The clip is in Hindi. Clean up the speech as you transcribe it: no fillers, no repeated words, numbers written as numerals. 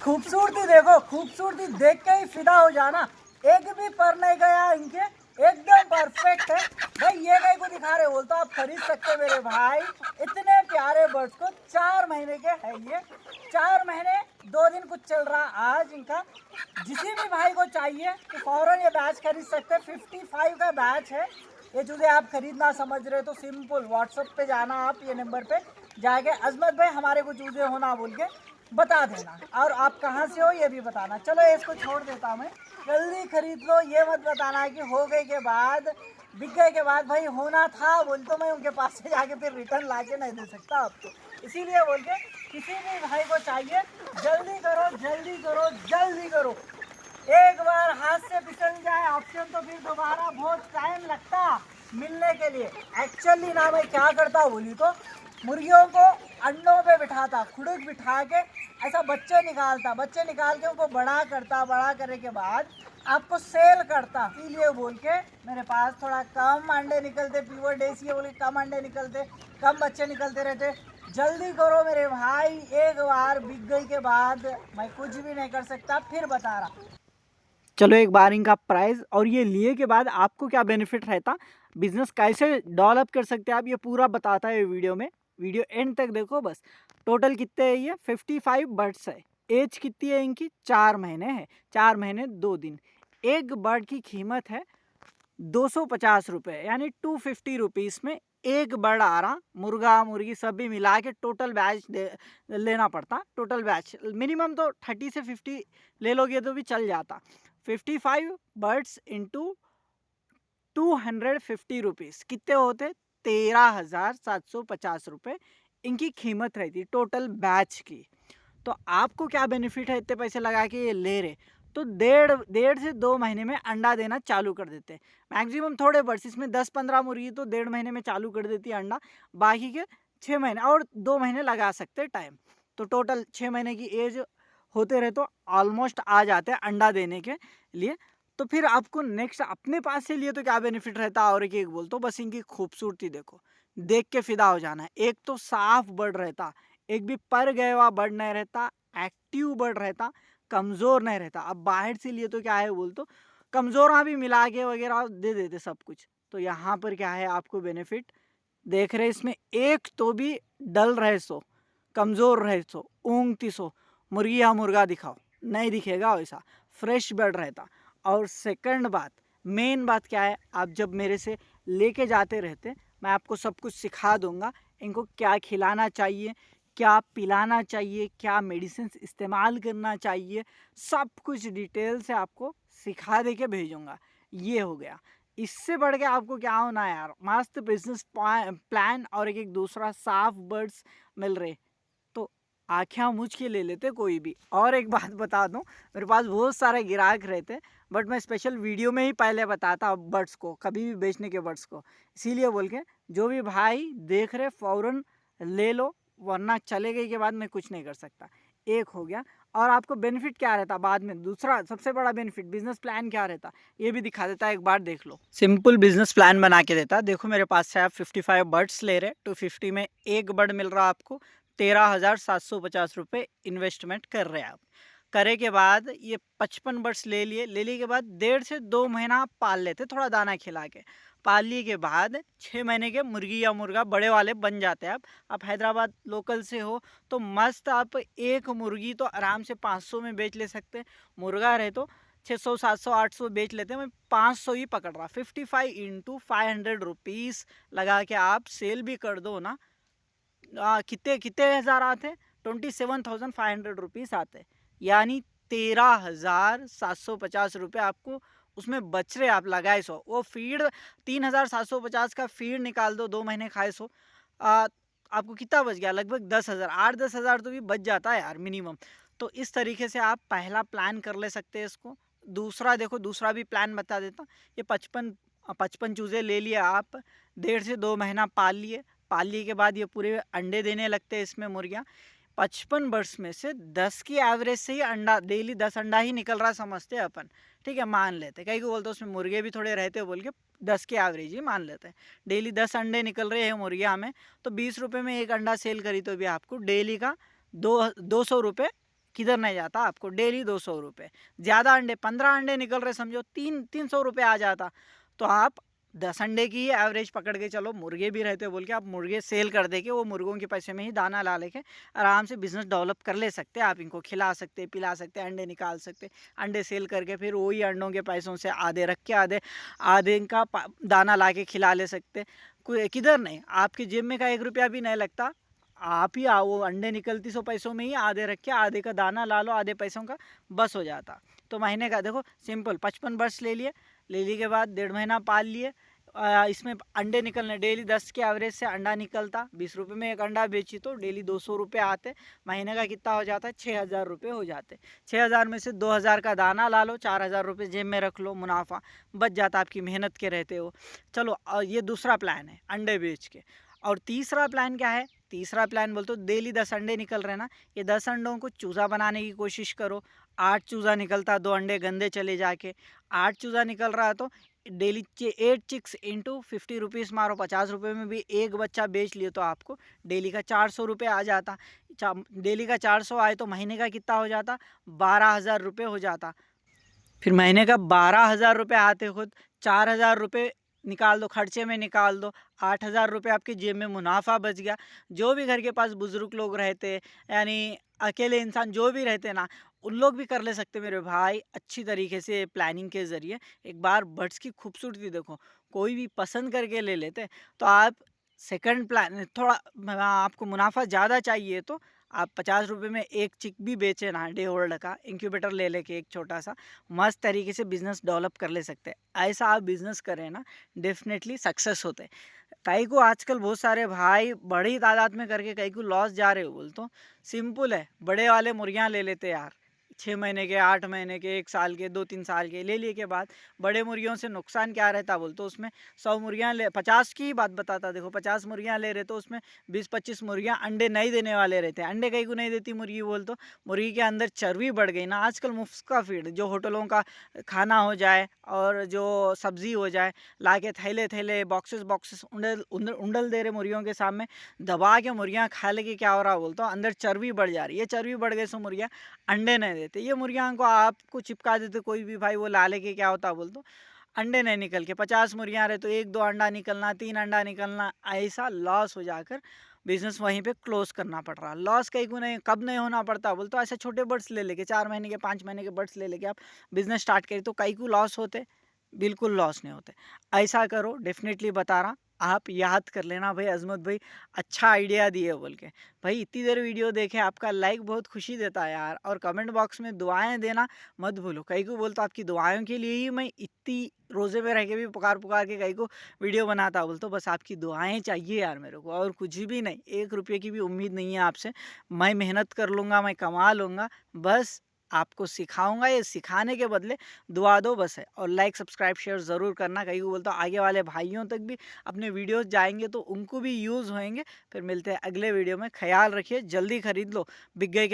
खूबसूरती देखो, खूबसूरती देख के ही फिदा हो जाना। एक भी पर नहीं गया इनके, एकदम परफेक्ट है भाई। ये कहीं को दिखा रहे बोल तो आप खरीद सकते मेरे भाई। इतने प्यारे बर्ड्स को 4 महीने के है ये, 4 महीने 2 दिन कुछ चल रहा आज इनका। जिसी भी भाई को चाहिए तो फौरन ये बैच खरीद सकते हैं। 55 का बैच है ये। चूजे आप खरीदना समझ रहे तो सिंपल व्हाट्सएप पे जाना, आप ये नंबर पे जाके अजमत भाई हमारे को चूजे होना बोल के बता देना, और आप कहाँ से हो ये भी बताना। चलो इसको छोड़ देता हूँ मैं, जल्दी खरीद लो। ये मत बताना कि हो गए के बाद, बिक गए के बाद भाई होना था बोल तो मैं उनके पास से जाके फिर रिटर्न ला के नहीं दे सकता आपको। इसीलिए बोल के किसी भी भाई को चाहिए जल्दी करो, जल्दी करो, जल्दी करो। एक बार हाथ से फिसल जाए ऑप्शन तो फिर दोबारा बहुत टाइम लगता मिलने के लिए। एक्चुअली ना मैं क्या करता बोली तो मुर्गियों को अंडों पे बिठाता, खुड़क बिठा के ऐसा बच्चे निकालता, बच्चे निकाल के उनको बड़ा करता, बड़ा करने के बाद आपको सेल करता। इसीलिए बोल के मेरे पास थोड़ा कम अंडे निकलते, प्योर देसी है बोल के कम अंडे निकलते, कम बच्चे निकलते रहते। जल्दी करो मेरे भाई, एक बार बिक गई के बाद मैं कुछ भी नहीं कर सकता, फिर बता रहा। चलो एक बार इनका प्राइस और ये लिए के बाद आपको क्या बेनिफिट रहता, बिजनेस कैसे डेवलप कर सकते हैं आप, ये पूरा बताता है वीडियो में। वीडियो एंड तक देखो बस। टोटल कितने है ये 55 बर्ड्स है। एज कितनी है इनकी 4 महीने है, 4 महीने 2 दिन। एक बर्ड की कीमत है 250 रुपये, यानी 250 रुपीज़ में एक बर्ड आ रहा। मुर्गा मुर्गी सब भी मिला के टोटल बैच लेना पड़ता। टोटल बैच मिनिमम तो 30 से 50 ले लोगे तो भी चल जाता। 55 बर्ड्स इंटू 250 रुपीज़ कितने होते, 13,750 रुपये इनकी कीमत रहती टोटल बैच की। तो आपको क्या बेनिफिट है इतने पैसे लगा के ये ले रहे, तो डेढ़ से 2 महीने में अंडा देना चालू कर देते हैं। मैक्सिमम थोड़े बर्ड्स इसमें 10-15 मुर्गी तो 1.5 महीने में चालू कर देती है अंडा, बाकी के 6 महीने और 2 महीने लगा सकते हैं टाइम। तो टोटल 6 महीने की एज होते रहे तो ऑलमोस्ट आ जाते हैं अंडा देने के लिए। तो फिर आपको नेक्स्ट अपने पास से लिए तो क्या बेनिफिट रहता, और एक बोल तो बस इनकी खूबसूरती देखो, देख के फिदा हो जाना है। एक तो साफ बर्ड रहता, एक भी पर गया हुआ बर्ड नहीं रहता, एक्टिव बर्ड रहता, कमज़ोर नहीं रहता। अब बाहर से लिए तो क्या है बोल तो कमज़ोर भी मिला के वगैरह दे देते सब कुछ। तो यहाँ पर क्या है आपको बेनिफिट देख रहे, इसमें एक तो भी डल रहे सो, कमज़ोर रहे सो, ऊँगती सो मुर्गी या मुर्गा दिखाओ, नहीं दिखेगा वैसा, फ्रेश बर्ड रहता। और सेकंड बात, मेन बात क्या है, आप जब मेरे से लेके जाते रहते मैं आपको सब कुछ सिखा दूंगा। इनको क्या खिलाना चाहिए, क्या पिलाना चाहिए, क्या मेडिसिन इस्तेमाल करना चाहिए, सब कुछ डिटेल से आपको सिखा दे के भेजूँगा। ये हो गया। इससे बढ़ के आपको क्या होना यार, मस्त बिजनेस प्लान और एक दूसरा साफ बर्ड्स मिल रहे तो आँखें मूछ के ले लेते कोई भी। और एक बात बता दूं, मेरे पास बहुत सारे ग्राहक रहते, बट मैं स्पेशल वीडियो में ही पहले बताता बर्ड्स को, कभी भी बेचने के बर्ड्स को। इसीलिए बोल के जो भी भाई देख रहे फ़ौरन ले लो, वरना चले गए के बाद मैं कुछ नहीं कर सकता। एक हो गया। और आपको बेनिफिट क्या रहता बाद में, दूसरा सबसे बड़ा बेनिफिट बिजनेस प्लान क्या रहता ये भी दिखा देता है, एक बार देख लो। सिंपल बिजनेस प्लान बना के देता। देखो मेरे पास से आप 55 बर्ड्स ले रहे, 250 में एक बर्ड मिल रहा आपको, 13,750 रुपये इन्वेस्टमेंट कर रहे हैं आप। करे के बाद ये 55 बर्ड्स ले लिए के बाद 1.5 से 2 महीना आप पाल लेते, थोड़ा दाना खिला के। पाल लिए के बाद 6 महीने के मुर्गी या मुर्गा बड़े वाले बन जाते हैं। आप हैदराबाद लोकल से हो तो मस्त आप एक मुर्गी तो आराम से 500 में बेच ले सकते हैं। मुर्गा रहे तो 600, 700, 800 बेच लेते हैं। मैं 500 ही पकड़ रहा। 55 इंटू 500 रुपीज़ लगा के आप सेल भी कर दो ना, कितने कितने हज़ार आते, 27,500 रुपीज़ आते, यानी 13,750 रुपये आपको उसमें बच रहे। आप लगाए सो वो फीड 3,750 का फीड निकाल दो, 2 महीने खाए सो आपको कितना बच गया, लगभग 10,000, 8-10 हज़ार तो भी बच जाता है यार मिनिमम। तो इस तरीके से आप पहला प्लान कर ले सकते हैं इसको। दूसरा देखो, दूसरा भी प्लान बता देता। ये 55 चूज़े ले लिए आप, 1.5 से 2 महीना पाल लिए के बाद ये पूरे अंडे देने लगते हैं इसमें मुर्गियाँ। 55 बर्ड्स में से 10 की एवरेज से ही अंडा, डेली 10 अंडा ही निकल रहा समझते हैं अपन, ठीक है, मान लेते। कहीं को बोलते उसमें मुर्गे भी थोड़े रहते हो बोल के 10 की एवरेज ही मान लेते हैं। डेली 10 अंडे निकल रहे हैं मुर्गिया में, तो 20 रुपये में एक अंडा सेल करी तो भी आपको डेली का 200 रुपये किधर नहीं जाता आपको, डेली 200 रुपये। ज़्यादा अंडे 15 अंडे निकल रहे समझो 300 रुपये आ जाता। तो आप 10 अंडे की ही एवरेज पकड़ के चलो, मुर्गे भी रहते बोल के आप मुर्गे सेल कर दे के वो मुर्गों के पैसे में ही दाना ला लेके आराम से बिजनेस डेवलप कर ले सकते हैं। आप इनको खिला सकते, पिला सकते, अंडे निकाल सकते, अंडे सेल करके फिर वही अंडों के पैसों से आधे रख के आधे आधे का दाना ला के खिला ले सकते। किधर नहीं, आपकी जेब में का 1 रुपया भी नहीं लगता। आप ही आओ, अंडे निकलती 100 पैसों में ही आधे रख के आधे का दाना ला लो, आधे पैसों का बस हो जाता। तो महीने का देखो सिंपल 55 बर्ड्स ले लिए के बाद 1.5 महीना पाल लिए। इसमें अंडे निकलने डेली 10 के एवरेज से अंडा निकलता, 20 रुपये में एक अंडा बेची तो डेली 200 रुपये आते। महीने का कितना हो जाता है, 6,000 रुपये हो जाते। 6,000 में से 2,000 का दाना ला लो, 4,000 रुपये जेब में रख लो, मुनाफा बच जाता, आपकी मेहनत के रहते हो। चलो ये दूसरा प्लान है अंडे बेच के। और तीसरा प्लान क्या है, तीसरा प्लान बोलते हो डेली 10 अंडे निकल रहे ना, ये 10 अंडों को चूज़ा बनाने की कोशिश करो। 8 चूज़ा निकलता, 2 अंडे गंदे चले जाके 8 चूज़ा निकल रहा है तो डेली 8 चिक्स इंटू 50 रुपीज़ मारो, 50 रुपये में भी एक बच्चा बेच लिए तो आपको डेली का 400 रुपये आ जाता। डेली का 400 आए तो महीने का कितना हो जाता, 12,000 रुपये हो जाता। फिर महीने का 12,000 रुपये आते खुद 4,000 रुपये निकाल दो, खर्चे में निकाल दो, 8,000 रुपये आपकी जेब में मुनाफा बच गया। जो भी घर के पास बुजुर्ग लोग रहते, यानी अकेले इंसान जो भी रहते ना, उन लोग भी कर ले सकते मेरे भाई अच्छी तरीके से प्लानिंग के ज़रिए। एक बार बर्ड्स की खूबसूरती देखो, कोई भी पसंद करके ले लेते तो आप सेकंड प्लान थोड़ा आपको मुनाफा ज़्यादा चाहिए तो आप 50 रुपये में एक चिक भी बेचे ना, डे ओल्ड का इंक्यूबेटर ले लेके एक छोटा सा, मस्त तरीके से बिजनेस डेवलप कर ले सकते हैं। ऐसा आप बिजनेस करें ना, डेफिनेटली सक्सेस होते। कई को आजकल बहुत सारे भाई बड़ी तादाद में करके कई को लॉस जा रहे हो बोल तो सिंपल है, बड़े वाले मुर्गियाँ ले लेते यार, 6 महीने के, 8 महीने के, 1 साल के, 2-3 साल के ले लिए के बाद बड़े मुर्गियों से नुकसान क्या रहता बोल तो उसमें 100 मुर्गियाँ ले 50 की ही बात बताता, देखो 50 मुर्गियाँ ले रहे तो उसमें 20-25 मुर्गियाँ अंडे नहीं देने वाले रहते हैं। अंडे कहीं को नहीं देती मुर्गी बोल तो मुर्गी के अंदर चर्बी बढ़ गई ना। आजकल मुफ्त का फीड जो होटलों का खाना हो जाए और जो सब्जी हो जाए, ला के थैले थैले बॉक्सेस उंडल दे रहे मुर्गियों के सामने, दबा के मुर्गियाँ खा ले के क्या हो रहा बोलते हो, अंदर चर्बी बढ़ जा रही है। ये चर्बी बढ़ गई सो मुर्गियाँ अंडे नहीं देते। ये मुर्गियाँ को आपको चिपका देते कोई भी भाई, वो ला लेके क्या होता बोल तो अंडे नहीं निकल के 50 मुर्गियाँ रहे तो 1-2 अंडा निकलना, 3 अंडा निकलना, ऐसा लॉस हो जाकर बिजनेस वहीं पे क्लोज करना पड़ रहा। लॉस कहीं को नहीं, कब नहीं होना पड़ता बोल तो ऐसे छोटे बर्ड्स ले लेके 4 महीने के 5 महीने के बर्ड्स ले लेके आप बिजनेस स्टार्ट करें तो कहीं को लॉस होते, बिल्कुल लॉस नहीं होते। ऐसा करो, डेफिनेटली बता रहा, आप याद कर लेना भाई, अजमत भाई अच्छा आइडिया दिए बोल के। भाई इतनी देर वीडियो देखे, आपका लाइक बहुत खुशी देता है यार, और कमेंट बॉक्स में दुआएं देना मत भूलो। कहीं को बोलता आपकी दुआओं के लिए ही मैं इतनी रोज़े में रह के भी पुकार के कहीं को वीडियो बनाता बोल तो बस आपकी दुआएं चाहिए यार मेरे को, और कुछ भी नहीं। 1 रुपये की भी उम्मीद नहीं है आपसे, मैं मेहनत कर लूँगा, मैं कमा लूँगा, बस आपको सिखाऊंगा, ये सिखाने के बदले दुआ दो बस है। और लाइक सब्सक्राइब शेयर ज़रूर करना, कहीं को बोलता हूँ आगे वाले भाइयों तक भी अपने वीडियोस जाएंगे तो उनको भी यूज़ होंगे। फिर मिलते हैं अगले वीडियो में, ख्याल रखिए, जल्दी खरीद लो बिग गए के